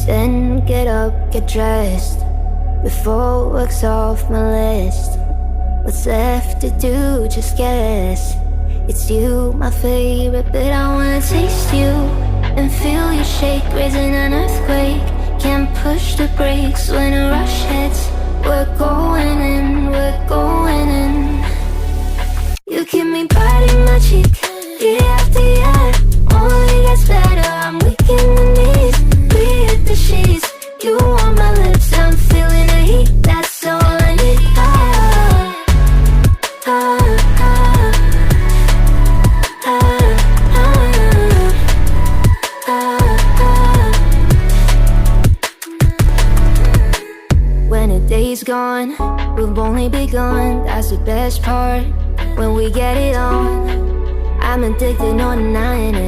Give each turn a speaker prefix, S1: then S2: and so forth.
S1: Then get up, get dressed, before work's off my list. What's left to do, just guess. It's you, my favorite, but I wanna taste you and feel you shake, raising an earthquake. Can't push the brakes when a rush hits. We're going in, we're going in. You keep me biting my cheek, year after year. Only gets better, I'm weak in the knees. We hit the sheets, you on my lips, I'm feeling the heat. That's all I need. When a day's gone, we've only begun. That's the best part, when we get it on. I'm addicted, no denying it.